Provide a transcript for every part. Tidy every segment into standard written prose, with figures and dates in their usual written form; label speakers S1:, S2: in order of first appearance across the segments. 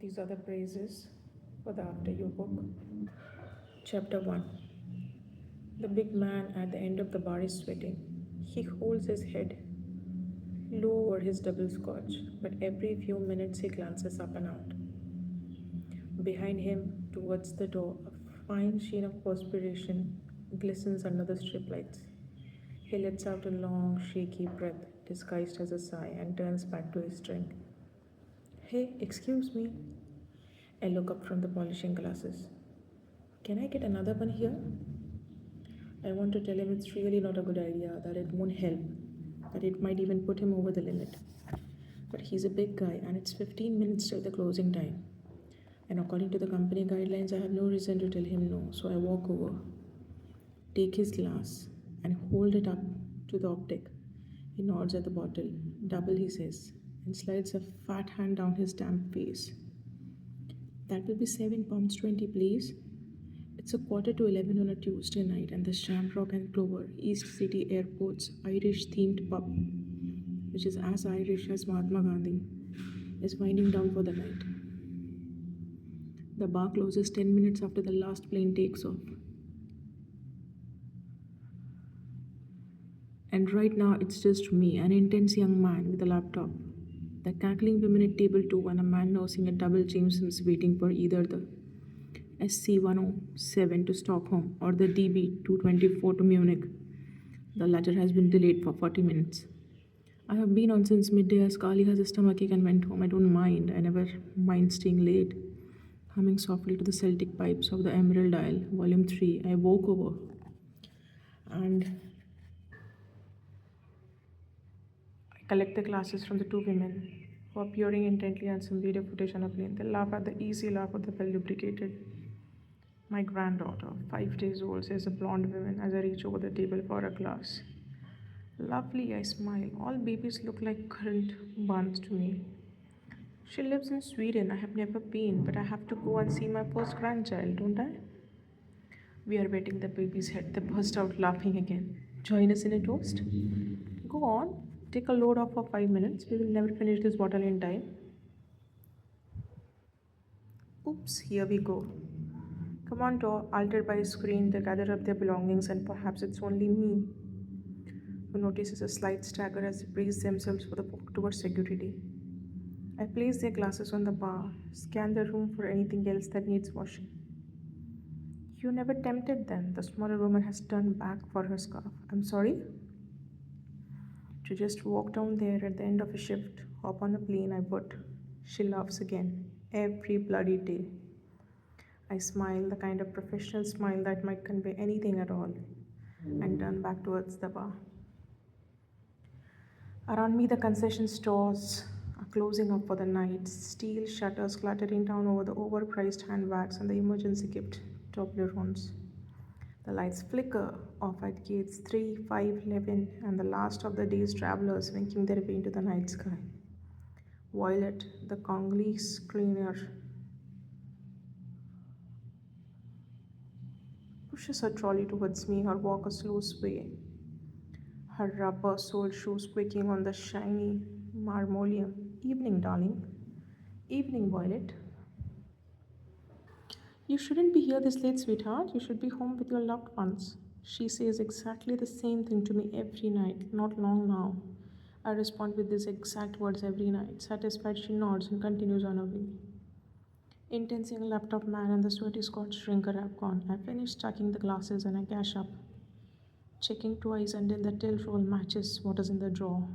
S1: These are the praises for the After You book. Chapter 1. The big man at the end of the bar is sweating. He holds his head low over his double scotch, but every few minutes he glances up and out. Behind him, towards the door, a fine sheen of perspiration glistens under the strip lights. He lets out a long, shaky breath, disguised as a sigh, and turns back to his drink. Hey, excuse me. I look up from the polishing glasses. Can I get another one here? I want to tell him it's really not a good idea, that it won't help, that it might even put him over the limit. But he's a big guy and it's 15 minutes till the closing time. And according to the company guidelines, I have no reason to tell him no, so I walk over, take his glass, and hold it up to the optic. He nods at the bottle. Double, he says, and slides a fat hand down his damp face. That will be £7.20, please. It's a quarter to 11 on a Tuesday night, and the Shamrock and Clover, East City Airport's Irish-themed pub, which is as Irish as Mahatma Gandhi, is winding down for the night. The bar closes 10 minutes after the last plane takes off. And right now it's just me, an intense young man with a laptop, the cackling women at table 2, and a man nursing a double Jameson's waiting for either the SC-107 to Stockholm or the DB-224 to Munich. The latter has been delayed for 40 minutes. I have been on since midday as Kali has a stomachache and went home. I don't mind. I never mind staying late. Humming softly to the Celtic pipes of the Emerald Isle, Volume 3, I walk over and I collect the glasses from the two women who are peering intently at some video footage on a plane. They laugh at the easy laugh of the well lubricated. My granddaughter, 5 days old, says a blonde woman as I reach over the table for a glass. Lovely, I smile. All babies look like currant buns to me. She lives in Sweden. I have never been, but I have to go and see my first grandchild, don't I? We are wetting the baby's head. They burst out laughing again. Join us in a toast? Go on. Take a load off for 5 minutes. We will never finish this bottle in time. Oops, here we go. Come on, door, altered by a screen, they gather up their belongings, and perhaps it's only me who notices a slight stagger as they brace themselves for the walk towards security. I place their glasses on the bar, scan the room for anything else that needs washing. You never tempted them. The smaller woman has turned back for her scarf. I'm sorry? To just walk down there at the end of a shift, hop on a plane, I would. She laughs again. Every bloody day. I smile, the kind of professional smile that might convey anything at all, and turn back towards the bar. Around me, the concession stores are closing up for the night, steel shutters clattering down over the overpriced handbags and the emergency gift Toblerones. The lights flicker off at gates 3, 5, 11, and the last of the day's travelers winking their way into the night sky. Violet, the Congolese cleaner, pushes her trolley towards me, her walk a slow sway, her rubber-soled shoes squeaking on the shiny marmoleum. Evening, darling. Evening, Violet. You shouldn't be here this late, sweetheart. You should be home with your loved ones. She says exactly the same thing to me every night. Not long now. I respond with these exact words every night. Satisfied, she nods and continues on her way. Intense young laptop man and the sweaty Scotch drinker have gone. I finish stacking the glasses and I cash up, checking twice until the till roll matches what is in the drawer.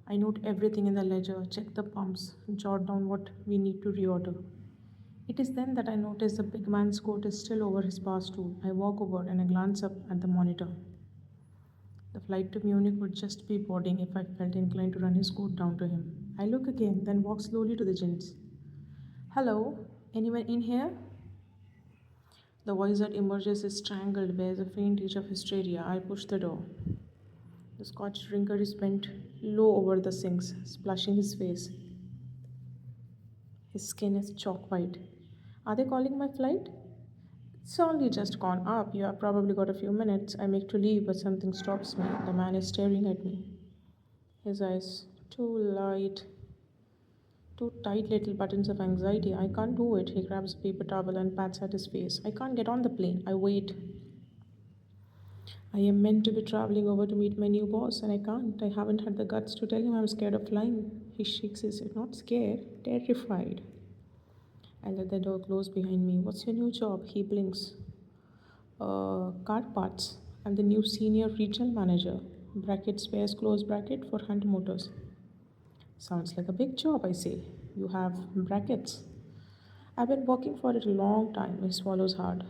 S1: I note everything in the ledger, check the pumps, jot down what we need to reorder. It is then that I notice the big man's coat is still over his bar stool. I walk over and I glance up at the monitor. The flight to Munich would just be boarding if I felt inclined to run his coat down to him. I look again, then walk slowly to the gents. Hello, anyone in here? The voice that emerges is strangled, bears a faint edge of hysteria. I push the door. The Scotch drinker is bent low over the sinks, splashing his face. His skin is chalk white. Are they calling my flight? It's only just gone up. You have probably got a few minutes. I make to leave, but something stops me. The man is staring at me. His eyes too light, Two tight little buttons of anxiety. I can't do it. He grabs a paper towel and pats at his face. I can't get on the plane. I wait. I am meant to be traveling over to meet my new boss, and I can't. I haven't had the guts to tell him I'm scared of flying. He shakes his head. Not scared, terrified. I let the door close behind me. What's your new job? He blinks. Car parts. I'm the new senior regional manager. Bracket spares close bracket for Hunt Motors. Sounds like a big job, I say. You have brackets. I've been working for it a long time. He swallows hard.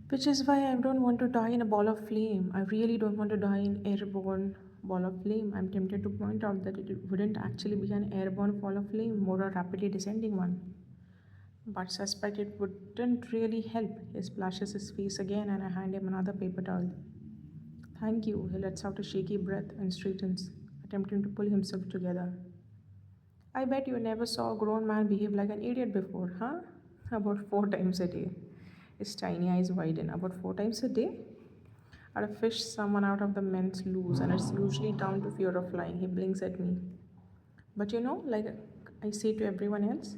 S1: Which is why I don't want to die in a ball of flame. I really don't want to die in airborne ball of flame. I'm tempted to point out that it wouldn't actually be an airborne ball of flame, more a rapidly descending one. But suspect it wouldn't really help. He splashes his face again and I hand him another paper towel. Thank you. He lets out a shaky breath and straightens, attempting to pull himself together. I bet you never saw a grown man behave like an idiot before, huh? About 4 times a day. His tiny eyes widen. About 4 times a day? I'd fish someone out of the men's loose, and it's usually down to fear of flying. He blinks at me. But like I say to everyone else,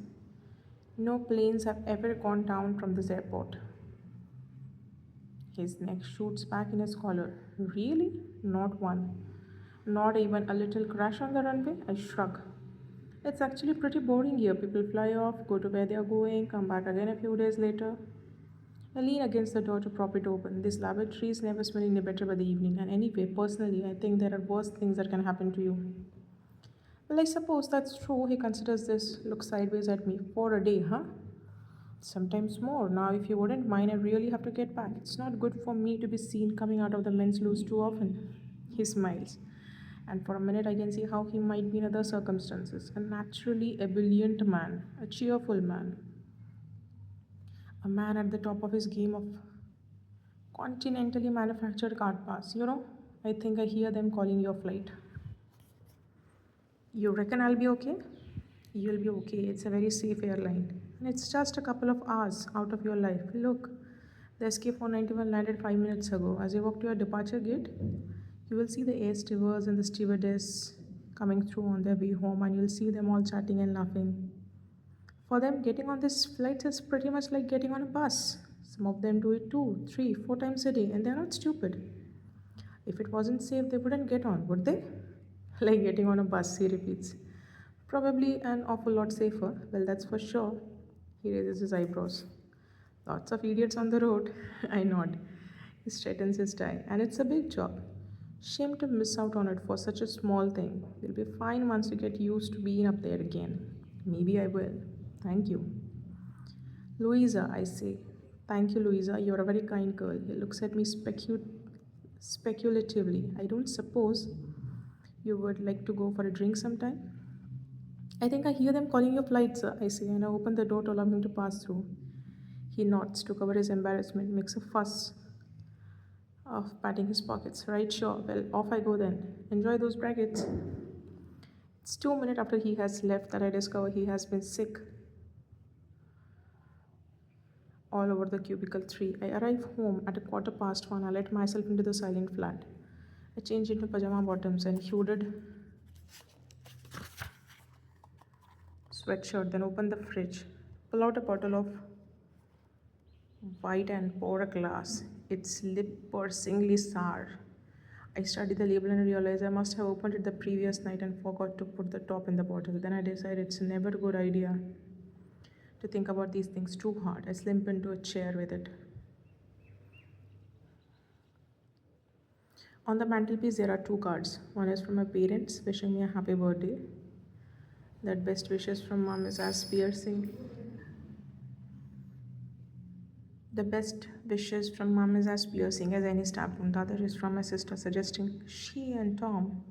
S1: no planes have ever gone down from this airport. His neck shoots back in his collar. Really? Not one. Not even a little crash on the runway? I shrug. It's actually pretty boring here. People fly off, go to where they are going, come back again a few days later. I lean against the door to prop it open. This lavatory is never smelling any better by the evening, and anyway, personally, I think there are worse things that can happen to you. Well, I suppose that's true. He considers this, looks sideways at me. For a day, huh? Sometimes more. Now, if you wouldn't mind, I really have to get back. It's not good for me to be seen coming out of the men's loose too often. He smiles. And for a minute, I can see how he might be in other circumstances. A naturally ebullient man, a cheerful man, a man at the top of his game of continentally manufactured card pass. I think I hear them calling your flight. You reckon I'll be okay? You'll be okay. It's a very safe airline. And it's just a couple of hours out of your life. Look, the SK-491 landed 5 minutes ago. As you walk to your departure gate, you will see the air stewards and the stewardess coming through on their way home, and you'll see them all chatting and laughing. For them, getting on this flight is pretty much like getting on a bus. Some of them do it 2, 3, 4 times a day, and they're not stupid. If it wasn't safe, they wouldn't get on, would they? Like getting on a bus, he repeats. Probably an awful lot safer. Well, that's for sure. He raises his eyebrows. Lots of idiots on the road. I nod. He straightens his tie. And it's a big job. Shame to miss out on it for such a small thing. You'll be fine once you get used to being up there again. Maybe I will. Thank you. Louisa, I say. Thank you, Louisa. You're a very kind girl. He looks at me speculatively. I don't suppose you would like to go for a drink sometime? I think I hear them calling your flight, sir, I say, and I open the door to allow him to pass through. He nods to cover his embarrassment, makes a fuss of patting his pockets. Right, sure. Well, off I go then. Enjoy those brackets. It's 2 minutes after he has left that I discover he has been sick all over the cubicle 3. I arrive home at a quarter past 1. I let myself into the silent flat. I change into pajama bottoms and hooded sweatshirt, then open the fridge, pull out a bottle of white and pour a glass. It's lip-piercingly sour. I study the label and realize I must have opened it the previous night and forgot to put the top in the bottle. Then I decide it's never a good idea to think about these things too hard. I slump into a chair with it. On the mantelpiece, there are two cards. One is from my parents wishing me a happy birthday. That best wishes from mom is as piercing. The best wishes from mom is as piercing as any stab wound. The other is from my sister suggesting she and Tom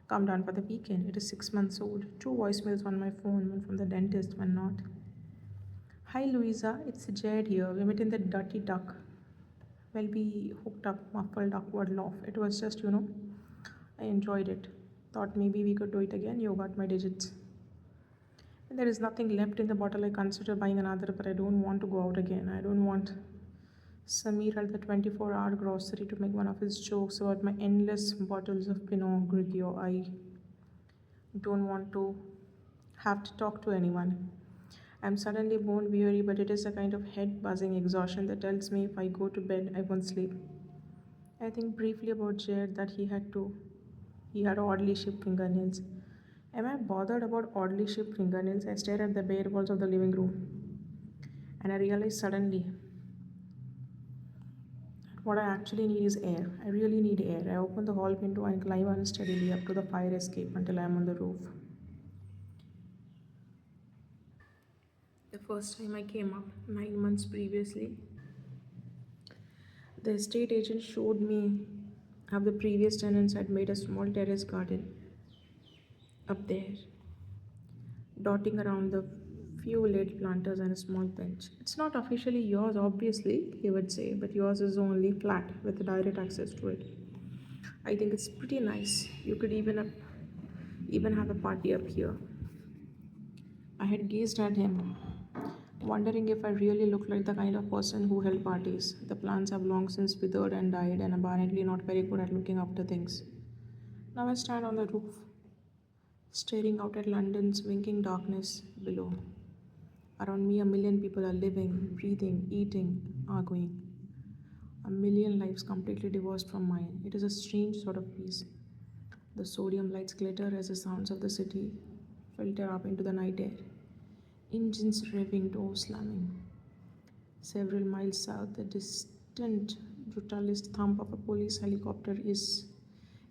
S1: come down for the weekend. It is 6 months old. Two voicemails on my phone, one from the dentist, one not. Hi Louisa, it's Jed here. We met in the Dirty Duck. Well, we hooked up, muffled, awkward laugh. It was just, I enjoyed it. Thought maybe we could do it again. You got my digits. When there is nothing left in the bottle, I consider buying another, but I don't want to go out again. I don't want Samir at the 24-hour grocery to make one of his jokes about my endless bottles of Pinot Grigio. I Don't want to have to talk to anyone. I'm suddenly bone weary, but it is a kind of head buzzing exhaustion that tells me if I go to bed, I won't sleep. I think briefly about Jared that he had oddly shaped fingernails. Am I bothered about oddly shaped fingernails? I stare at the bare walls of the living room and I realize suddenly what I actually need is air. I really need air. I open the hall window and climb unsteadily up to the fire escape until I am on the roof. The first time I came up, 9 months previously, the estate agent showed me how the previous tenants had made a small terrace garden up there, dotting around the few late planters and a small bench. It's not officially yours, obviously, he would say, but yours is only flat with direct access to it. I think it's pretty nice. You could even have a party up here. I had gazed at him, wondering if I really looked like the kind of person who held parties. The plants have long since withered and died, and apparently not very good at looking after things. Now I stand on the roof, staring out at London's winking darkness below. Around me, a million people are living, breathing, eating, arguing. A million lives completely divorced from mine. It is a strange sort of peace. The sodium lights glitter as the sounds of the city filter up into the night air. Engines revving, doors slamming. Several miles south, the distant, brutalist thump of a police helicopter is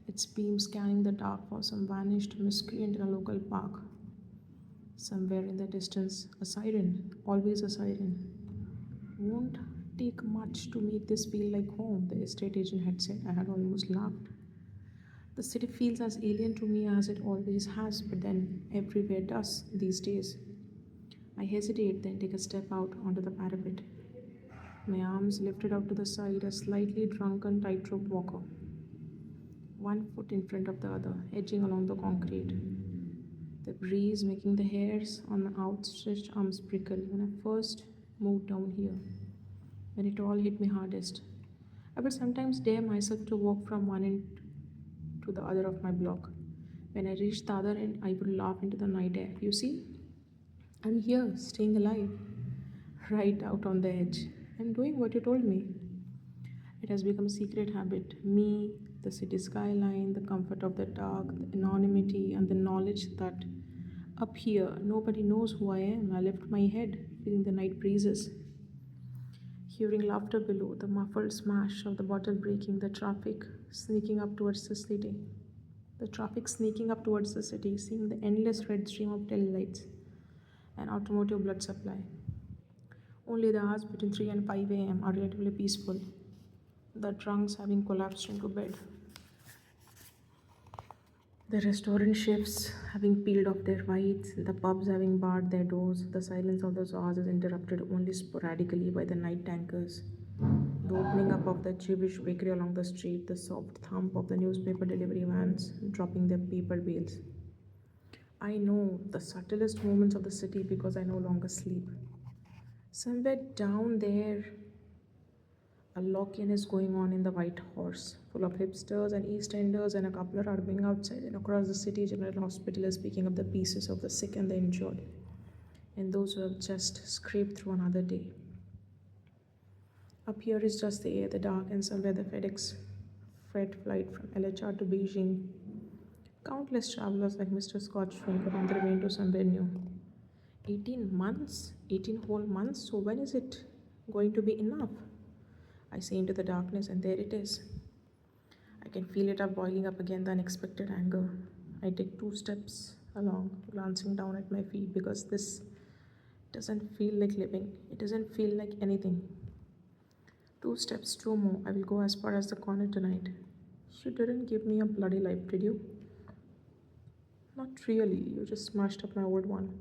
S1: its beam scanning the dark for some vanished miscreant in a local park. Somewhere in the distance, a siren, always a siren. Won't take much to make this feel like home, the estate agent had said. I had almost laughed. The city feels as alien to me as it always has, but then everywhere does these days. I hesitate, then take a step out onto the parapet. My arms lifted out to the side, a slightly drunken tightrope walker. One foot in front of the other, edging along the concrete. The breeze making the hairs on my outstretched arms prickle when I first moved down here, when it all hit me hardest. I would sometimes dare myself to walk from one end to the other of my block. When I reached the other end, I would laugh into the night air. You see, I'm here, staying alive, right out on the edge. I'm doing what you told me. It has become a secret habit. Me, the city skyline, the comfort of the dark, the anonymity, and the knowledge that up here nobody knows who I am. I lift my head, feeling the night breezes, hearing laughter below, the muffled smash of the bottle breaking, the traffic sneaking up towards the city. The traffic sneaking up towards the city, seeing the endless red stream of tail lights and automotive blood supply. Only the hours between 3 and 5 a.m. are relatively peaceful, the drunks having collapsed into bed, the restaurant chefs having peeled off their whites, the pubs having barred their doors. The silence of those hours is interrupted only sporadically by the night tankers, the opening up of the Jewish bakery along the street, the soft thump of the newspaper delivery vans dropping their paper bales. I know the subtlest moments of the city because I no longer sleep. Somewhere down there, a lock-in is going on in the White Horse, full of hipsters and East Enders, and a couple are arguing outside. And across the city, General Hospital is picking up the pieces of the sick and the injured, and those who have just scraped through another day. Up here is just the air, the dark, and somewhere the FedEx freight flight from LHR to Beijing. Countless travelers like Mr. Scott shrink on their way to somewhere new. 18 months? 18 whole months? So when is it going to be enough? I say into the darkness, and there it is. I can feel it up boiling up again, the unexpected anger. I take 2 steps along, glancing down at my feet because this doesn't feel like living. It doesn't feel like anything. 2 steps, 2 more. I will go as far as the corner tonight. You didn't give me a bloody life, did you? Not really. You just smashed up my old one.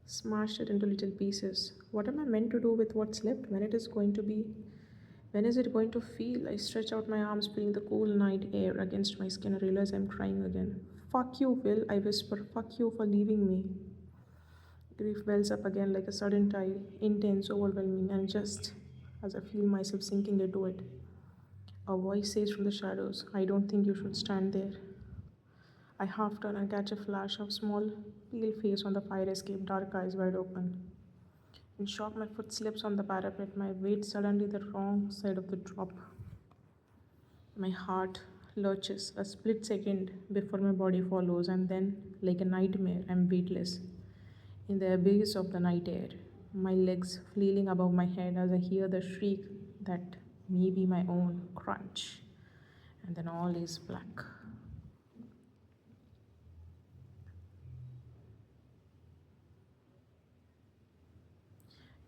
S1: Smashed it into little pieces. What am I meant to do with what's left? When it is going to be? When is it going to feel? I stretch out my arms, feeling the cool night air against my skin. I realize I'm crying again. Fuck you, Will, I whisper. Fuck you for leaving me. Grief wells up again like a sudden tide, intense, overwhelming, and just as I feel myself sinking into it, a voice says from the shadows, I don't think you should stand there. I half turn and catch a flash of small, pale face on the fire escape, dark eyes wide open. In shock, my foot slips on the parapet, my weight suddenly the wrong side of the drop. My heart lurches a split second before my body follows, and then, like a nightmare, I'm weightless in the abyss of the night air, my legs flailing above my head as I hear the shriek that may be my own crunch, and then all is black.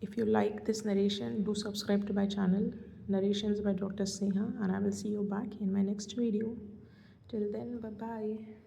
S1: If you like this narration, do subscribe to my channel, Narrations by Dr. Sneha, and I will see you back in my next video. Till then, bye bye.